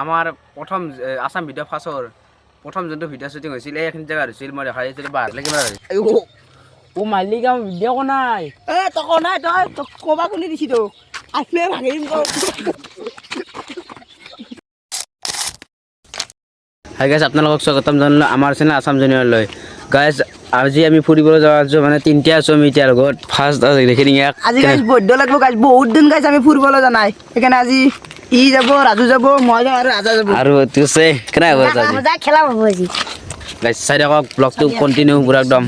আমাৰ প্ৰথম আসাম ভিডিঅ' ফাৰ্ষ্টৰ প্ৰথম যোনটো ভিডিঅ' শ্বুটিং হৈছিল এইখিনি জেগাত হৈছিল মই দেখাই দিছিলোঁ বাহিৰলৈ কিমান ও মালিক ভিডিঅ' কোৱা নাই তই কোৱা নাই তই ক'বা কোনে দিছি তোক আহিলে ভাঙিম হাই গাইজ আপোনালোকক স্বাগতম জনালোঁ আমাৰ চেনেল আসাম জুনিয়ৰলৈ গাইজ আজি আমি ফুৰিবলৈ যোৱা আছোঁ মানে তিনিটা আছোঁ আমি এতিয়া লগত ফাৰ্ষ্ট দেখি আজি গাইজ বৈদ্য লাগিব গাইজ বহুত দিন গাইজ আমি ফুৰিবলৈ যোৱা নাই সেইকাৰণে আজি ই যাব ৰাজু যাব মই যাম আৰু ৰাজা যাব আৰু তুছে কেনে হ'ব মজা খেলা হ'ব আজি গাইজ চাই থাকক ব্লগটো কণ্টিনিউ পুৰা একদম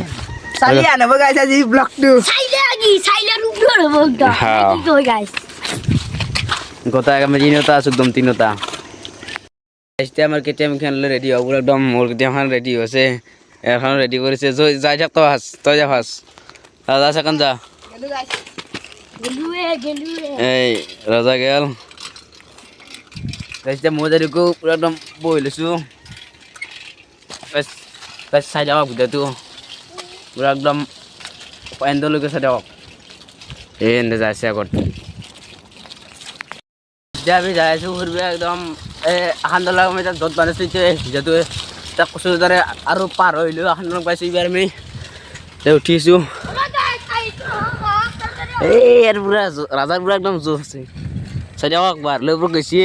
চালি আনব গাইজ আজি ব্লগটো গোটাই আমি তিনিওটা আছোঁ একদম তিনিওটা এতিয়া আমাৰ কেটিএম খান ৰেডি হ'ব পুৰা একদম মোৰ কেটিএমখন ৰেডি হৈছে এখন ৰেডি কৰিছে যাই থাক তই যা ফাৰ্ষ্ট ৰাজা ছেকেণ্ড যা এই ৰাজা গেল এতিয়া মই যাইকো পুৰা একদম বহি লৈছোঁ চাই থাকক ভিডিঅ'টো পুৰা একদম এণ্ডলৈকে চাই থাকক এই এনে যাইছে আগত এতিয়া আমি যাই আছোঁ ফুৰিব একদম এই আসান্দলা আমি তাত য'ত বানিছোঁ এতিয়া ভিডিঅ'টো তাক কৈছোঁ তাৰে আৰু পাৰ হৈলোঁ আসান্দলক পাইছোঁ এইবাৰ আমি উঠিছোঁ এই আৰু পুৰা ৰাজাৰ পুৰা একদম জোৰ আছে চাই থাকক বাহিৰলৈ ওপৰত গৈছে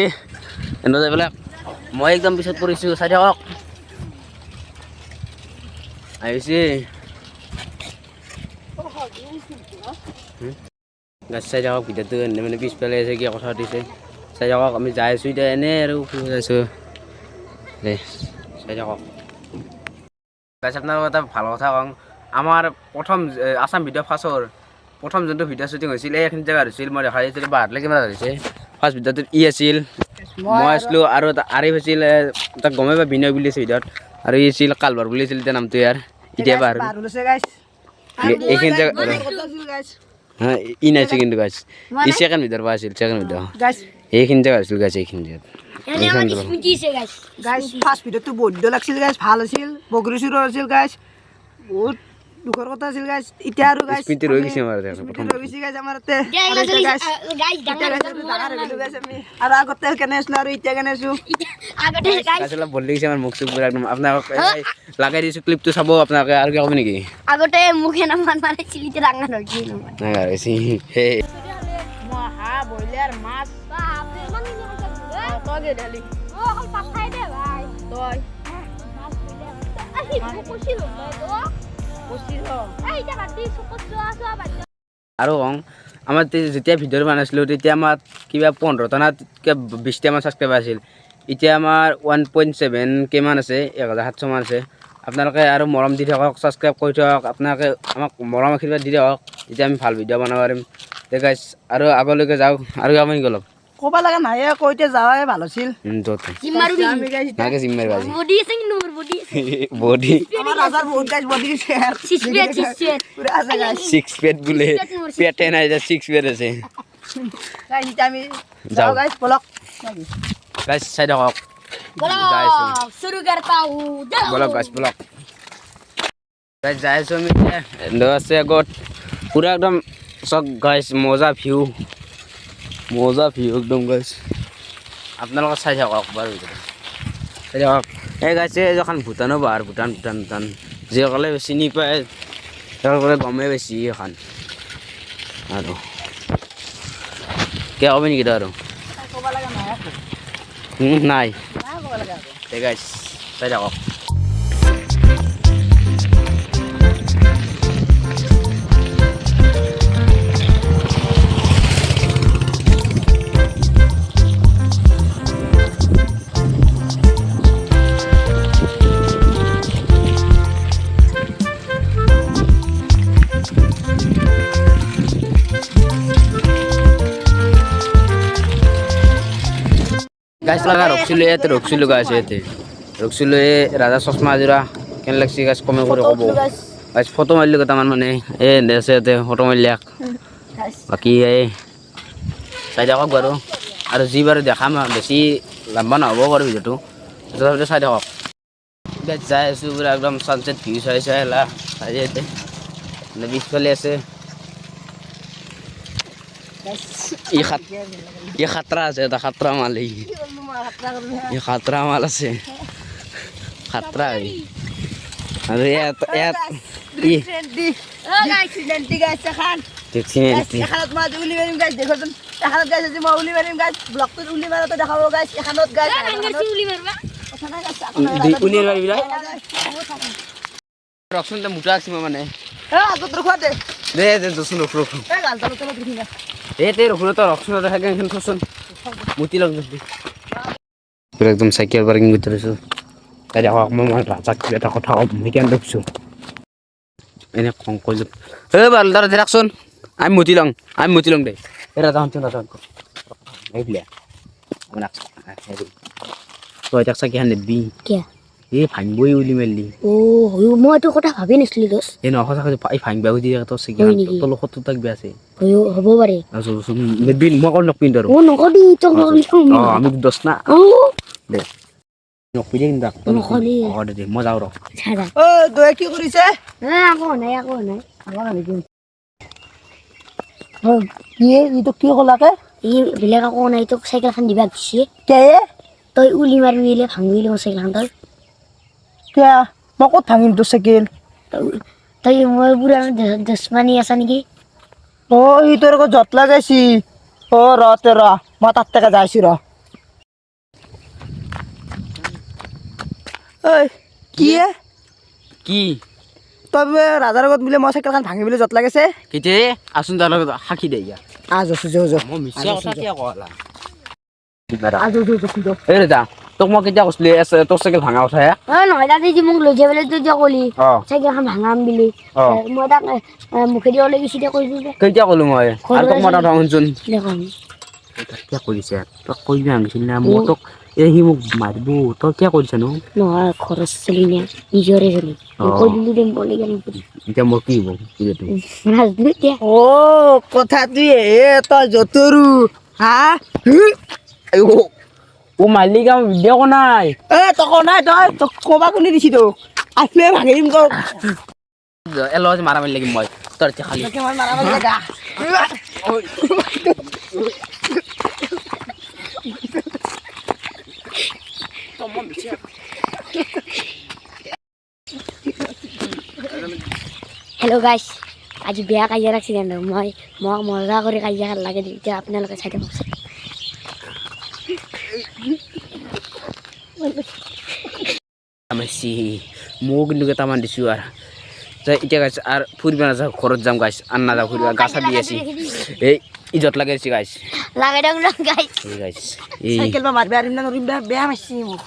এনে যাই পেলাই মই একদম পিছত পৰিছোঁ চাই থাকক আহিছে গাছ চাই থাকক ভিডিঅ'টো এনে মানে পিছফালে আছে কিয় কথা পাতিছে চাই থাকক আমি যাই আছোঁ এতিয়া এনেই আৰু ফুৰিব যাইছোঁ দে চাই থাকক গাছ আপোনালোকক এটা ভাল কথা কওঁ আমাৰ প্ৰথম আসাম ভিডিঅ' ফাৰ্ষ্টৰ প্ৰথম যোনটো ভিডিঅ' শ্বুটিং হৈছিল এইখিনি জেগাত হৈছিল মই দেখাই দিছিলোঁ বাহিৰলৈ কিমান হৈছে ফাৰ্ষ্ট ভিডিঅ'টোত ই আছিল মই আছিলোঁ আৰু এটা আৰিফ আছিল তাক গমেই পাই বিনয় বুলি আছে ভিডিঅ'ত আৰু ই আছিল কালভাৰ বুলি আছিল এতিয়া নামটো ইয়াৰ এতিয়া বাহিৰ এইখিনি জেগা ই নাইছে কিন্তু গাছ ই ছেকেণ্ড ভিডিঅ'ৰ পৰা আছিল ছেকেণ্ড ভিডিঅ' এইখিনি জেগা হৈছিল গাছ এইখিনি জেগাত ফাৰ্ষ্ট ভিডিঅ'টো বৈদ্য লাগিছিল গাইজ ভাল আছিল বগৰী চুৰো আছিল গাইজ বহুত দুখৰ কথা আছিল গাইজ এতিয়া আৰু গাইজ স্মৃতি ৰৈ গৈছে আমাৰ প্ৰথম ৰৈ গৈছে গাইজ আমাৰ আৰু আগতে কেনে আছিলোঁ আৰু এতিয়া কেনে আছোঁ অলপ বদলি গৈছে আমাৰ মুখ চুখ পুৰা একদম আপোনালোকক লগাই দিছোঁ ক্লিপটো চাব আপোনালোকে আৰু কিয় ক'ব নেকি আগতে মুখে নামান মাৰিছিল এতিয়া ডাঙৰ হৈছে সেই হাঁহ ব্ৰইলাৰ মাছ আৰু কওঁ আমাৰ যেতিয়া ভিডিঅ' বনাইছিলোঁ তেতিয়া আমাৰ কিবা 15টা না 20টামান ছাবস্ক্ৰাইবাৰ আছিল এতিয়া আমাৰ 1.7K মান আছে 1700 মান আছে আপোনালোকে আৰু মৰম দি থাকক ছাবস্ক্ৰাইব কৰি থাকক আপোনালোকে আমাক মৰম আশীৰ্বাদ দি থাকক তেতিয়া আমি ভাল ভিডিঅ' বনাব পাৰিম তে গাইজ আৰু আগলৈকে যাওক আৰু আপুনি গ'লক ক'ব লগা নাই কৈতে যোৱাই ভাল আছিল বডি ছিক্স পেট বোলে পেটে নাই যে ছিক্স পেট আছে গাইজ চাই থাকক বলক গাইজ বলক গাইজ যাই আছোঁ আমি এতিয়া আছে আগত পুৰা একদম চক গাইজ মজা ভিউ একদম গাইজ আপোনালোকে চাই থাকক বাৰু চাই থাকক এই গাইছে এখন ভূটানো পাহাৰ ভূটান যিসকলে চিনি পায় তেওঁলোকে গমেই বেছি এখন আৰু কিয় ক'বি নেকি তই আৰু নাই এই গাইজ চাই থাকক গাছ লগা ৰখিছিলোঁ গাছ ইয়াতে ৰখিছিলোঁ এই ৰাজা চশমা এযোৰা কেনে লাগছে গাছ কমে কৰি ক'ব গাছ ফটো মাৰিলোঁ কেইটামান মানে এই আছে ইয়াতে ফটো মাৰিলাক বাকী এই চাই থাকক বাৰু আৰু যি বাৰু দেখাম বেছি লম্বা নহ'ব বাৰু ভিডিঅ'টো তথাপিতো চাই থাকক গাছ যাই আছোঁ পুৰা একদম ছানছেট ভিউ চাই ইয়াতে পিছফালে আছে ই খাতৰা আছে এটা খাতৰা মাল ই খাতৰা মাল আছে খাতৰা আৰু ইয়াত ই দেখছি এখানত মই আজি উলি মাৰিম গাইছ দেখোন এখানত গাইছ আজি মই উলি মাৰিম গাইছ ব্লকটোত উলি মাৰাটো দেখাব গাইছ এখানত গাইছ উলিয়াই পাৰিবি ৰকচোন তই মোটা আছি মই মানে আগত ৰখোৱা দে দে দচোন ৰখ এই গালটালো তলত ৰখি না তে ৰখোন তই ৰকচোন থাকে এখন থচোন মুতি লগ পুৰা একদম চাইকেল পাৰ্কিং কৰি থৈছোঁ তাই দেখক মই ৰাজাক এটা কথা ক'ম সেইকাৰণে ৰখছোঁ এনে খং কৈ য'ত বাৰু দাদা ৰাখচোন আমি মুতি লওঁ দে এই ৰাজা শুনচোন এইবিলা তই তাক চাকি হান নেবি কিয় এই ভাঙিবই উলি মাৰিলি মই এইটো কথা ভাবি নাছিলো দোষ এই নহয় এই ভাঙিবা উঠি তোৰ চাকি তলৰ সত্তৰ তাক বেয়া আছে হ'ব পাৰে নেবি মই অকল নকপিম আৰু নকবি তোক আমি দছ না দে নকপিলে কিন্তু দে মই যাওঁ ৰ ঐ দৈ কি কৰিছে আকৌ নাই কি এইটো কি ক'লাকে ই বেলেগ আকৌ নাই তোক চাইকেলখন দিবা দিছে কে তই উলি মাৰিলে ভাঙিলে মোৰ চাইকেলখন কে মই ক'ত ভাঙিম তোৰ চাইকেল তই মই পুৰা দুশ্মনী আছা নেকি ই তোৰ আকৌ জত লাগাইছি ৰ মই তাত থেকে যাইছি ৰ ঐ কি তই ৰাজাৰ আগত বোলে মই চাইকেলখন ভাঙিবলৈ জত লাগাইছে কেতিয়া আছোন তাৰ লগত সাক্ষী দে ইয়াৰ মই মিছা কথা কিয় ক'লা এই ৰে যা তোক মই কেতিয়া কৈছিলি তোৰ চাইকেল ভাঙা কথা নহয় দাদা যি মোক লৈ যাবলৈ তই যে ক'লি চাইকেলখন ভাঙাম বুলি মই তাক মুখেদি ওলাই গৈছি দে কৈছো যে কেতিয়া ক'লো মই আৰু তোক মই এটা শুনচোন দেখোন কিয় কৰিছে তই কৈ ভাঙিছিল না মই তোক সি মোক মাৰিব তই কিয় কৰিছানো নহয় খৰচ চলি নে নিজৰে চলি কৈ দিলি দে বলি গেল এতিয়া মোৰ কি হ'ব নাজনো এতিয়া কথাটো তই যতৰু হা মালিক কাম ভিডিঅ' ক নাই তক নাই তই কবা কোনে দিছি তোক আহিলে ভাঙি দিম তোক এলত মাৰা মাৰি লাগিম মই তোৰ এতিয়া খালি হেল্ল' গাইছ আজি বেয়া কাজিয়া ৰাখছি কিন্তু মই মজা কৰি কাজিয়া লাগে এতিয়া আপোনালোকে চাই থাকক ময়ো কিন্তু কেইটামান দিছোঁ আৰু এতিয়া গাইছ আৰু ফুৰিব নাযাওঁ ঘৰত যাম গাইছ আৰু নাযাওঁ ফুৰিব গা চা দি আছে এই ইজত লাগাইছে গাইছ লাগে দিয়ক গাইছ গাইছ চাইকেল বা মাৰিব পাৰিম না নৰিম বেয়া মাৰছি মোক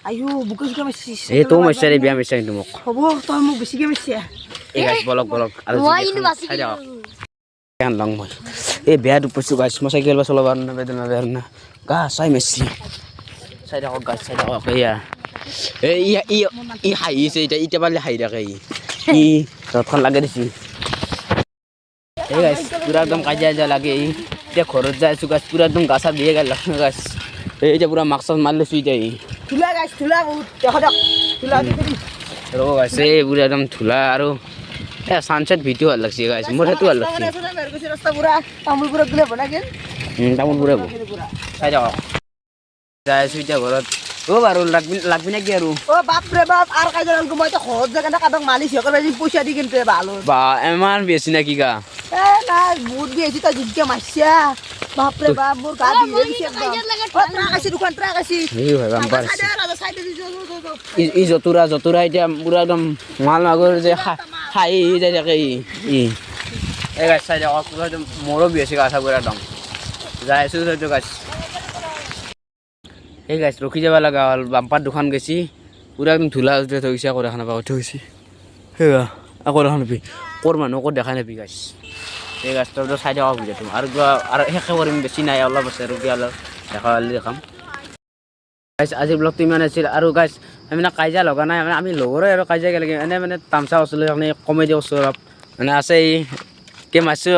আইও বুকে চুকে মাৰছি এই তো মাৰছে বেয়া মাৰছে কিন্তু মোক হ'ব তই মোক বেছিকে মাৰছি এই গাইছ বলক আৰু চাই যাওক লং মই এই বেয়া দুখ পাইছোঁ গাইছ মই চাইকেল বা চলাব বেয়া না গা চাই মাৰছি চাই থাকক গাছ চাই থাকক এয়া ই হাঁহিছে এতিয়া পাৰিলে হাঁহি থাকে ই ৰথখন লাগে দিছি এই গাছ পুৰা একদম কাজিয়া লাগে এতিয়া ঘৰত যাই আছোঁ গাছ পুৰা একদম গা চা দিয়ে গাছ লক্ষ্য গাছ এতিয়া পুৰা মাক্স মাৰি লৈছোঁ এতিয়া ৰ'ব গাছ এই পুৰা একদম ধূলা আৰু ছানছেট ভিডিঅ' ভাল লাগছে গাছ মোৰ সেইটো ভাল লাগছে তামোলপুৰে হ'ব চাই থাকক যাই আছোঁ এতিয়া ঘৰত বাৰু লাগবি নেকি আৰু বাপৰে বাপ আৰু কাজিয়া লাগব মই ঘৰত যায় কাৰণে কাৰোবাক মালিচ পইচা দি কিন্তু ভাল বা ইমান বেছি নেকি গা নাই বহুত বেছি তই জিজ্ঞা মাৰছা বাপৰে বাপ মোৰ গা বিহে দিছে ট্ৰাক আছে দুখন ট্ৰাক আছে ই জতুৰা এতিয়া পুৰা একদম মাল মাগুৰ যে খাই যাই থাকে ই গাছ চাই থাকক পুৰা একদম মোৰো বেছি গা চা পুৰা একদম যাই আছোঁ সেইটো গাছ এই গাছ ৰখি যাব লগা হ'ল বাম্পাৰ দুখন গেছি পুৰা একদম ধূলা উঠি থৈছে আকৌ দেখা নাপায় উঠি গৈছে সেয়া আকৌ দেখা নাপি ক'ৰ মানুহ ক'ত দেখা নাপি গাছ এই গাছটো চাই থাকক ভিডিঅ'টো আৰু কিবা আৰু শেষে কৰিম বেছি নাই অলপ আছে আৰু কিবা অলপ দেখাম গাছ আজিৰ ব্লগটো ইমান আছিল আৰু গাছ আমি মানে কাজিয়া লগা নাই মানে আমি লগৰে আৰু কাজিয়া লাগে এনেই মানে তামচা আছিলোঁ মানে কমেডি কৰিছোঁ অলপ মানে আছে এই কে মাৰিছোঁ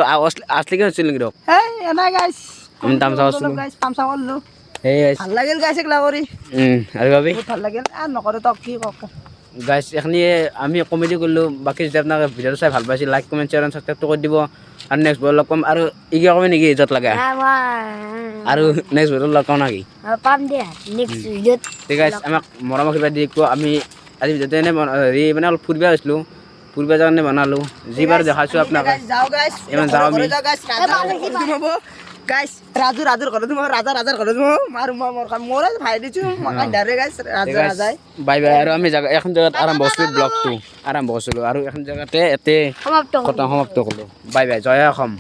আছলিকে হৈছিল নেকি ধৰক আমি তামচা কৰিছিলোঁ ভাল লাগিল গাইছে ক্লা কৰি আৰু ভাবি ভাল লাগিল নকৰে তক কি কক গাইছ এখনি আমি কমেডি কৰিলোঁ বাকী যদি আপোনাক ভিডিঅ'টো চাই ভাল পাইছে লাইক কমেণ্ট শ্বেয়াৰ ছাবস্ক্ৰাইবটো কৰি দিব আৰু নেক্সট ভিডিঅ' লগ পাম আৰু ইগিয়া কমে নেকি য'ত লাগে আৰু নেক্সট ভিডিঅ'ত লগ পাম নেকি পাম দিয়া নেক্সট ভিডিঅ'ত ঠিক আছে আমাক মৰমৰ কিবা দি আমি আজি ভিডিঅ'টো এনে হেৰি মানে অলপ ফুৰিব গৈছিলোঁ ফুৰিব যোৱাৰ কাৰণে বনালোঁ যিবাৰ দেখাইছোঁ আপোনাক যাওঁ গাইছ ইমান যাওঁ আমি গাইছ ৰাজুৰ ঘৰত ৰাজাৰ ঘৰত মাৰো মোৰ ভাই দিছোঁ গাইছ ৰাজাই বাই বাই আৰু আমি এখন জেগাত আৰম্ভ কৰিছিলোঁ ব্লগটো আৰু এখন জেগাতে এতে সমাপ্ত সমাপ্ত কৰিলোঁ বাই বাই জয় অসম